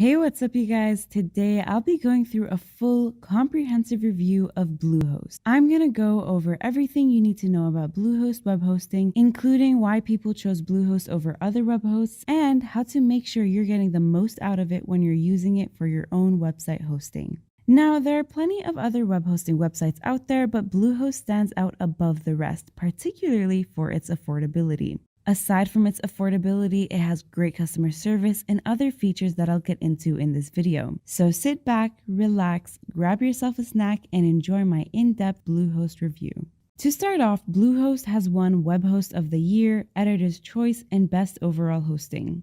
Hey, what's up, you guys? Today I'll be going through a full, comprehensive review of Bluehost. I'm going to go over everything you need to know about Bluehost web hosting, including why people chose Bluehost over other web hosts, and how to make sure you're getting the most out of it when you're using it for your own website hosting. Now, there are plenty of other web hosting websites out there, but Bluehost stands out above the rest, particularly for its affordability. Aside from its affordability, it has great customer service and other features that I'll get into in this video. So sit back, relax, grab yourself a snack, and enjoy my in-depth Bluehost review. To start off, Bluehost has won Web Host of the Year, Editor's Choice, and Best Overall Hosting.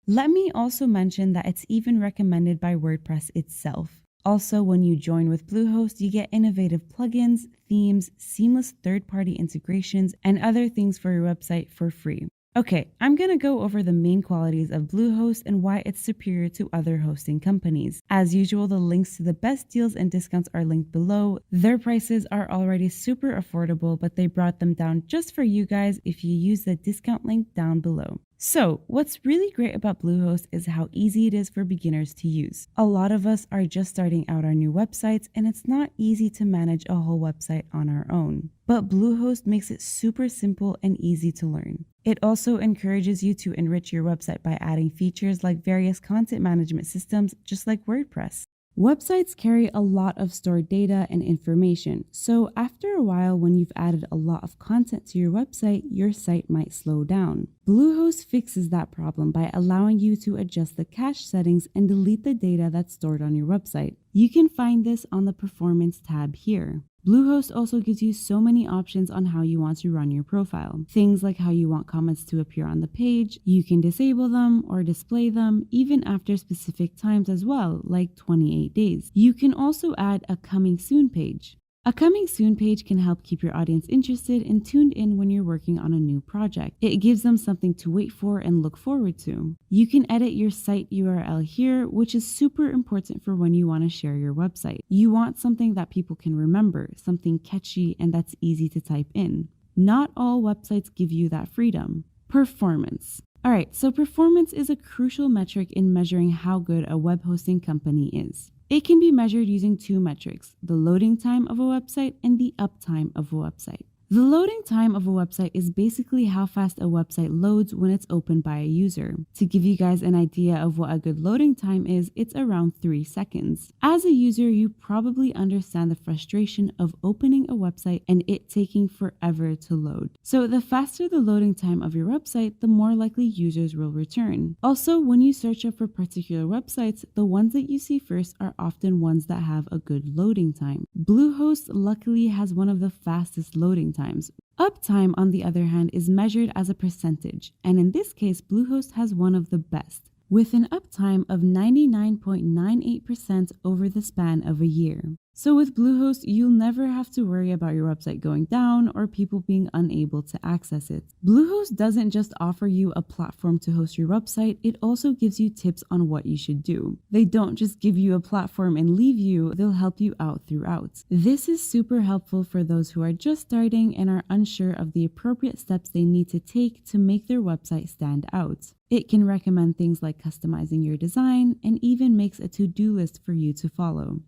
Let me also mention that it's even recommended by WordPress itself. Also, when you join with Bluehost, you get innovative plugins, themes, seamless third-party integrations, and other things for your website for free. Okay, I'm going to go over the main qualities of Bluehost and why it's superior to other hosting companies. As usual, the links to the best deals and discounts are linked below. Their prices are already super affordable, but they brought them down just for you guys if you use the discount link down below. So, what's really great about Bluehost is how easy it is for beginners to use. A lot of us are just starting out our new websites, and it's not easy to manage a whole website on our own. But Bluehost makes it super simple and easy to learn. It also encourages you to enrich your website by adding features like various content management systems, just like WordPress. Websites carry a lot of stored data and information, so after a while when you've added a lot of content to your website, your site might slow down. Bluehost fixes that problem by allowing you to adjust the cache settings and delete the data that's stored on your website. You can find this on the Performance tab here. Bluehost also gives you so many options on how you want to run your profile. Things like how you want comments to appear on the page, you can disable them or display them even after specific times as well, like 28 days. You can also add a coming soon page. A coming soon page can help keep your audience interested and tuned in when you're working on a new project. It gives them something to wait for and look forward to. You can edit your site URL here, which is super important for when you want to share your website. You want something that people can remember, something catchy and that's easy to type in. Not all websites give you that freedom. Performance. Alright, so performance is a crucial metric in measuring how good a web hosting company is. It can be measured using two metrics, the loading time of a website and the uptime of a website. The loading time of a website is basically how fast a website loads when it's opened by a user. To give you guys an idea of what a good loading time is, it's around 3 seconds. As a user, you probably understand the frustration of opening a website and it taking forever to load. So the faster the loading time of your website, the more likely users will return. Also, when you search up for particular websites, the ones that you see first are often ones that have a good loading time. Bluehost luckily has one of the fastest loading times. Uptime, on the other hand, is measured as a percentage, and in this case, Bluehost has one of the best, with an uptime of 99.98% over the span of a year. So with Bluehost, you'll never have to worry about your website going down or people being unable to access it. Bluehost doesn't just offer you a platform to host your website, it also gives you tips on what you should do. They don't just give you a platform and leave you, they'll help you out throughout. This is super helpful for those who are just starting and are unsure of the appropriate steps they need to take to make their website stand out. It can recommend things like customizing your design and even makes a to-do list for you to follow.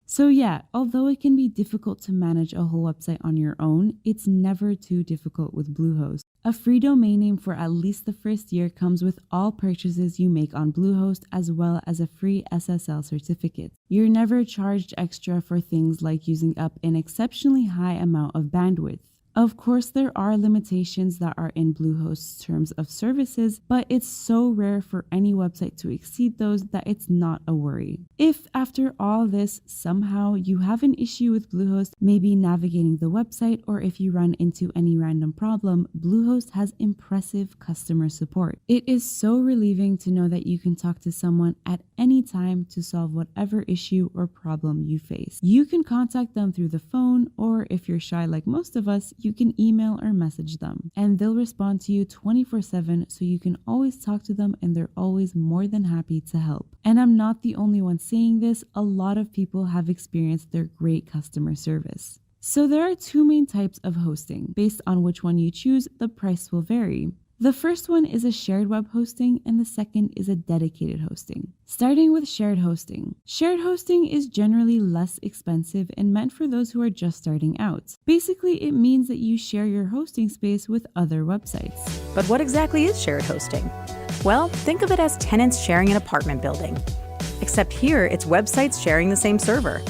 So yeah, although it can be difficult to manage a whole website on your own, it's never too difficult with Bluehost. A free domain name for at least the first year comes with all purchases you make on Bluehost, as well as a free SSL certificate. You're never charged extra for things like using up an exceptionally high amount of bandwidth. Of course, there are limitations that are in Bluehost's terms of services, but it's so rare for any website to exceed those that it's not a worry. If after all this, somehow you have an issue with Bluehost, maybe navigating the website, or if you run into any random problem, Bluehost has impressive customer support. It is so relieving to know that you can talk to someone at any time to solve whatever issue or problem you face. You can contact them through the phone, or if you're shy like most of us, you can email or message them, and they'll respond to you 24/7, so you can always talk to them and they're always more than happy to help. And I'm not the only one saying this, a lot of people have experienced their great customer service. So there are two main types of hosting. Based on which one you choose, the price will vary. The first one is a shared web hosting and the second is a dedicated hosting. Starting with shared hosting. Shared hosting is generally less expensive and meant for those who are just starting out. Basically, it means that you share your hosting space with other websites. But what exactly is shared hosting? Well, think of it as tenants sharing an apartment building. Except here, it's websites sharing the same server.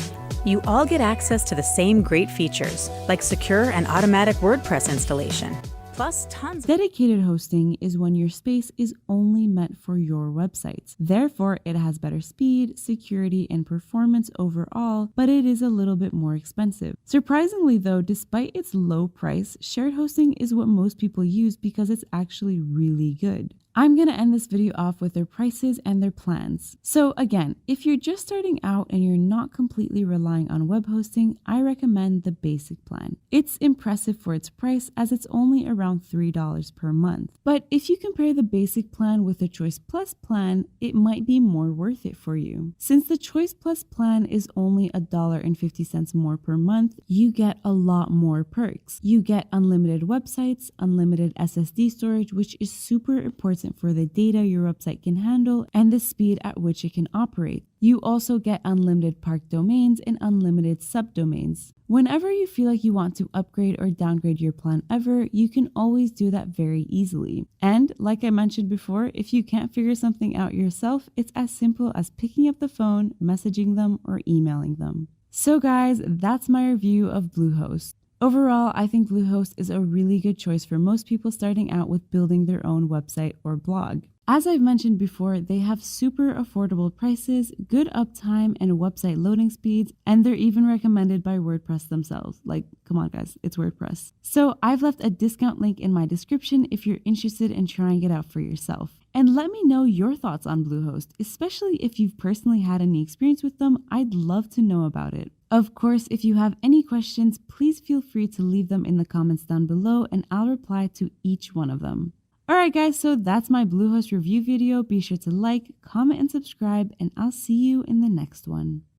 You all get access to the same great features, like secure and automatic WordPress installation. Plus tons of Dedicated hosting is when your space is only meant for your websites. Therefore, it has better speed, security, and performance overall, but it is a little bit more expensive. Surprisingly though, despite its low price, shared hosting is what most people use because it's actually really good. I'm going to end this video off with their prices and their plans. So again, if you're just starting out and you're not completely relying on web hosting, I recommend the basic plan. It's impressive for its price as it's only around $3 per month. But if you compare the basic plan with the Choice Plus plan, it might be more worth it for you. Since the Choice Plus plan is only $1.50 more per month, you get a lot more perks. You get unlimited websites, unlimited SSD storage, which is super important for the data your website can handle and the speed at which it can operate. You also get unlimited parked domains and unlimited subdomains. Whenever you feel like you want to upgrade or downgrade your plan ever, you can always do that very easily. And like I mentioned before, if you can't figure something out yourself, it's as simple as picking up the phone, messaging them, or emailing them. So guys, that's my review of Bluehost. Overall, I think Bluehost is a really good choice for most people starting out with building their own website or blog. As I've mentioned before, they have super affordable prices, good uptime, and website loading speeds, and they're even recommended by WordPress themselves. Like, come on guys, it's WordPress. So I've left a discount link in my description if you're interested in trying it out for yourself. And let me know your thoughts on Bluehost, especially if you've personally had any experience with them. I'd love to know about it. Of course, if you have any questions, please feel free to leave them in the comments down below and I'll reply to each one of them. Alright guys, so that's my Bluehost review video. Be sure to like, comment, and subscribe, and I'll see you in the next one.